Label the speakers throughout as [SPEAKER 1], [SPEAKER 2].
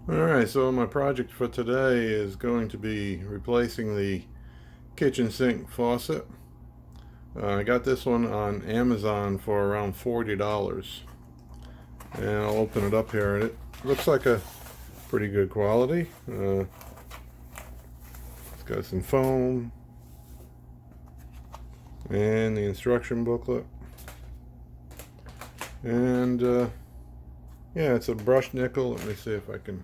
[SPEAKER 1] Alright, so my project for today is going to be replacing the kitchen sink faucet. I got this one on Amazon for around $40. And I'll open it up here, and it looks like a pretty good quality. It's got some foam and the instruction booklet. And yeah, it's a brushed nickel. Let me see if I can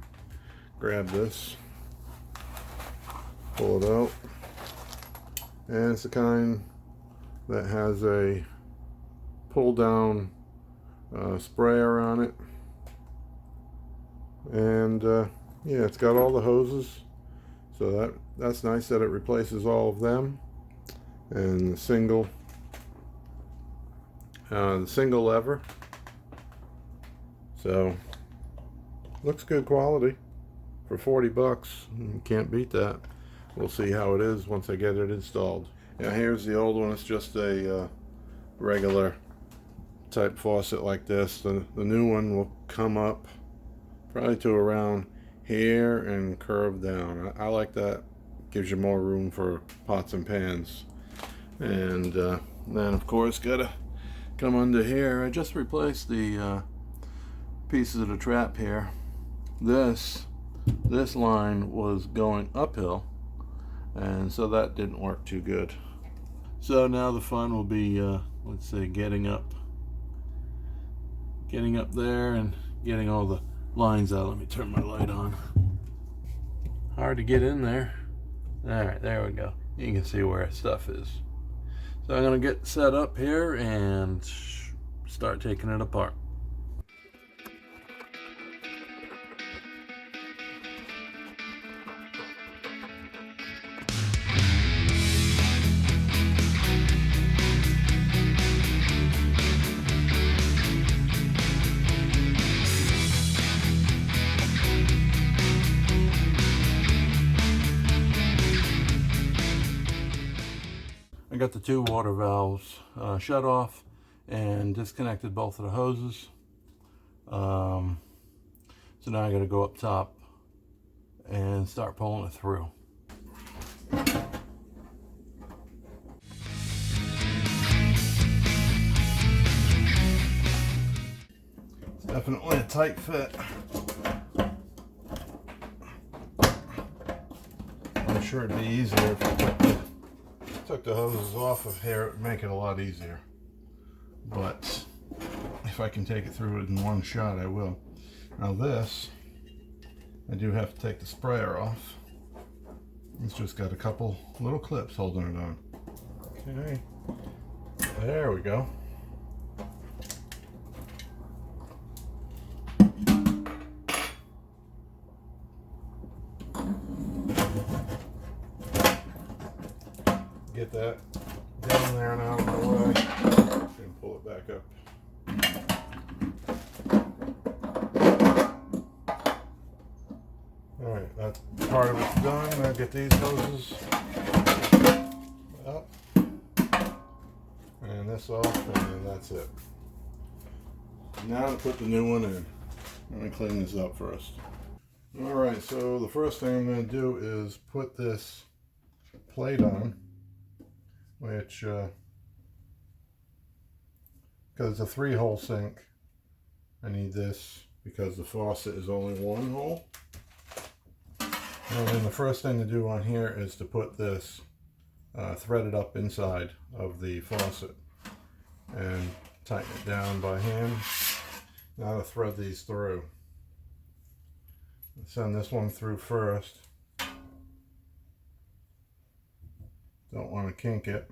[SPEAKER 1] grab this, pull it out, and it's the kind that has a pull down sprayer on it. And yeah, it's got all the hoses, so that's nice that it replaces all of them. And the single lever, so looks good quality for 40 bucks. You can't beat that. We'll see how it is once I get it installed. Yeah, here's the old one. It's just a regular type faucet like this. The new one will come up probably to around here and curve down. I like that. Gives you more room for pots and pans. And then of course gotta come under here. I just replaced the pieces of the trap here. This line was going uphill, and so that didn't work too good. So now the fun will be let's say getting up there and getting all the lines out. Let me turn my light on. Hard to get in there. Alright, there we go. You can see where stuff is. So I'm going to get set up here and start taking it apart. I got the two water valves shut off and disconnected both of the hoses. So now I got to go up top and start pulling it through. It's definitely a tight fit. I'm sure it'd be easier if I took the hoses off of here. It would make it a lot easier, but if I can take it through it in one shot, I will. Now this, I do have to take the sprayer off. It's just got a couple little clips holding it on. Okay, there we go. Get that down there and out of the way. And pull it back up. Alright, that part of it's done. I'll get these hoses up. And this off, and that's it. Now to put the new one in. Let me clean this up first. Alright, so the first thing I'm going to do is put this plate on, which because it's a 3-hole sink, I need this because the faucet is only 1 hole. And then the first thing to do on here is to put this threaded up inside of the faucet and tighten it down by hand. Now to thread these through. Send this one through first. Don't want to kink it.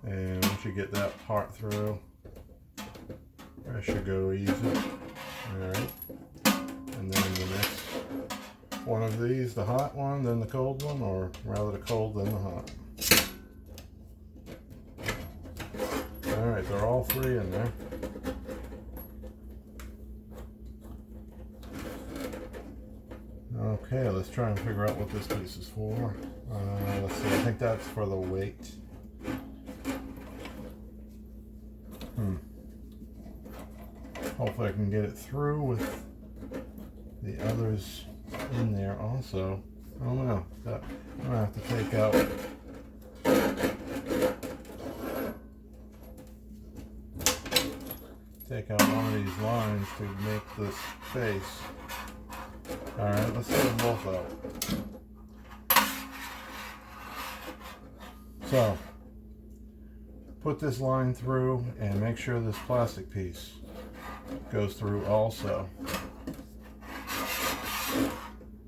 [SPEAKER 1] And once you get that part through, that should go easy. Alright. And then the next one of these, the hot one, then the cold one, or rather the cold, then the hot. Alright, they're all 3 in there. Okay, let's try and figure out what this piece is for. Let's see, I think that's for the weight. Hopefully I can get it through with the others in there also. Oh no, I'm gonna have to take out one of these lines to make this face. Alright, let's get them both out. So, put this line through and make sure this plastic piece goes through also.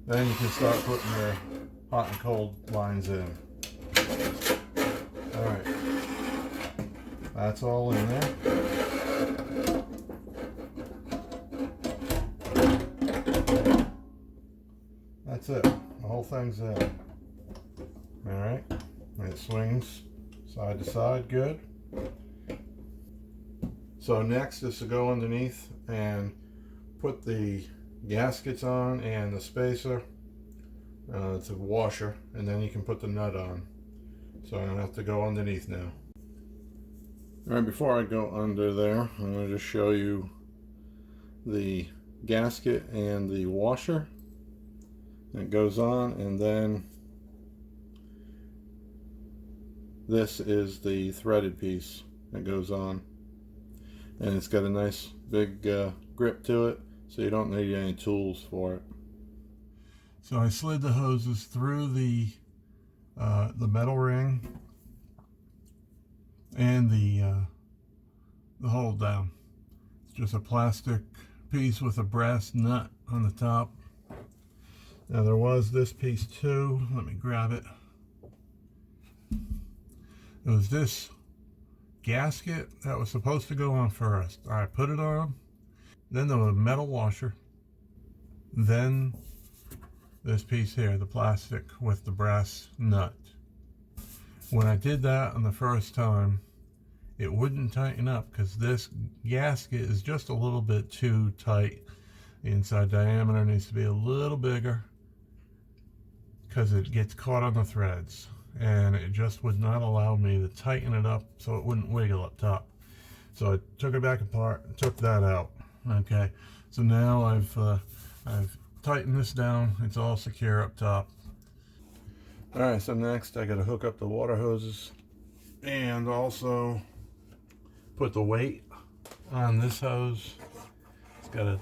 [SPEAKER 1] Then you can start putting your hot and cold lines in. Alright, that's all in there. That's it. The whole thing's in. Alright. And it swings side to side good. So next is to go underneath and put the gaskets on and the spacer. It's a washer, and then you can put the nut on. So I'm going to have to go underneath now. Alright, before I go under there, I'm going to just show you the gasket and the washer. It goes on, and then this is the threaded piece that goes on, and it's got a nice big grip to it, so you don't need any tools for it. So I slid the hoses through the metal ring and the hold down. It's just a plastic piece with a brass nut on the top. Now there was this piece too. Let me grab it. It was this gasket that was supposed to go on first. I put it on. Then there was a metal washer. Then this piece here, the plastic with the brass nut. When I did that on the first time, it wouldn't tighten up because this gasket is just a little bit too tight. The inside diameter needs to be a little bigger because it gets caught on the threads, and it just would not allow me to tighten it up so it wouldn't wiggle up top. So I took it back apart and took that out. Okay, so now I've tightened this down. It's all secure up top. All right, so next I got to hook up the water hoses and also put the weight on this hose. It's got a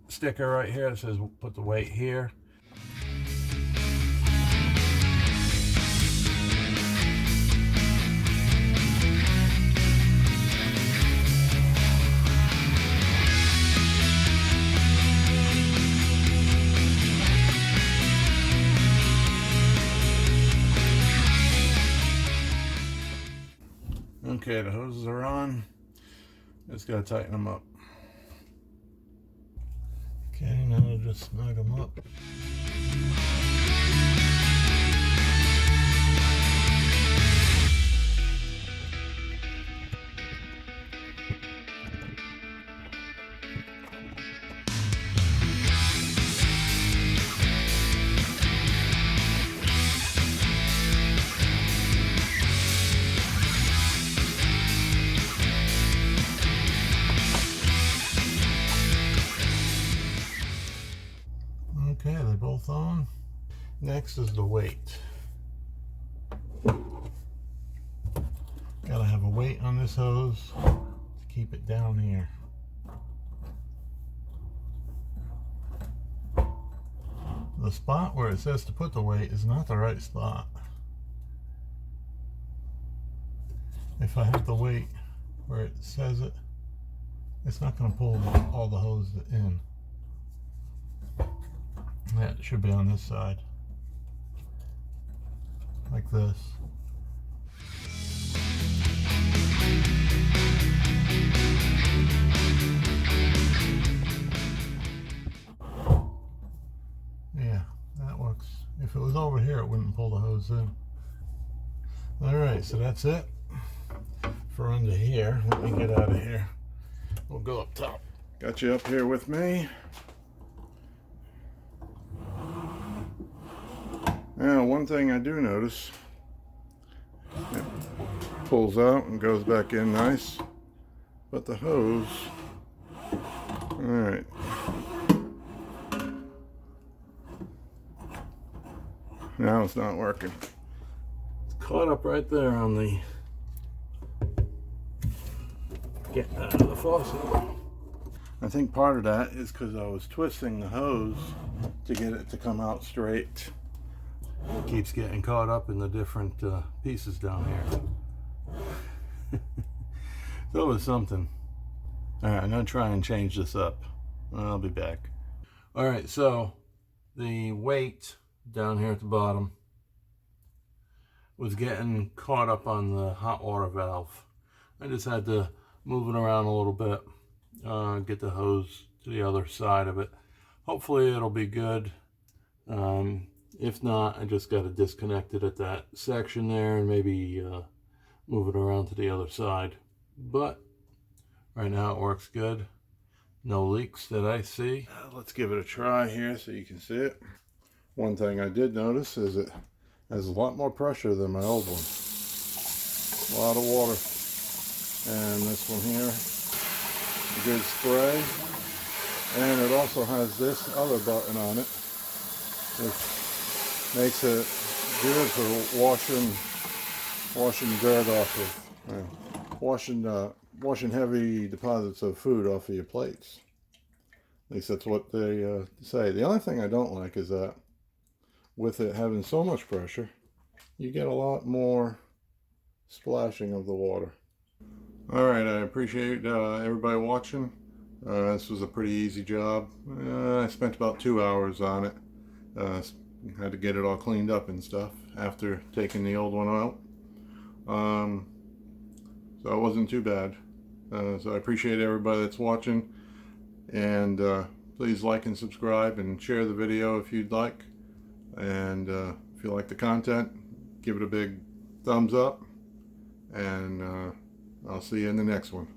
[SPEAKER 1] sticker right here that says put the weight here. Okay, the hoses are on. Just gotta tighten them up. Okay, now I'll just snug them up. Okay, they're both on. Next is the weight. Gotta have a weight on this hose to keep it down here. The spot where it says to put the weight is not the right spot. If I have the weight where it says it, it's not going to pull all the hose in. That should be on this side, like this. Yeah, that works. If it was over here, it wouldn't pull the hose in. Alright, so that's it for under here. Let me get out of here. We'll go up top. Got you up here with me. Now, one thing I do notice, it pulls out and goes back in nice, but the hose, alright, Now it's not working. It's caught up right there on the getting out of the faucet. I think part of that is because I was twisting the hose to get it to come out straight. It keeps getting caught up in the different pieces down here. So it was something. Alright, I'm going to try and change this up. I'll be back. Alright, so the weight down here at the bottom was getting caught up on the hot water valve. I just had to move it around a little bit, get the hose to the other side of it. Hopefully it'll be good. If not, I just got to disconnect it at that section there and maybe move it around to the other side. But right now it works good. No leaks that I see. Let's give it a try here so you can see it. One thing I did notice is it has a lot more pressure than my old one. A lot of water. And this one here, a good spray. And it also has this other button on it, which makes it good for washing dirt off of, washing heavy deposits of food off of your plates. At least that's what they say. The only thing I don't like is that with it having so much pressure, you get a lot more splashing of the water. Alright, I appreciate everybody watching. This was a pretty easy job. I spent about 2 hours on it. Had to get it all cleaned up and stuff after taking the old one out. So it wasn't too bad. So I appreciate everybody that's watching. And please like and subscribe and share the video if you'd like. And if you like the content, give it a big thumbs up. And I'll see you in the next one.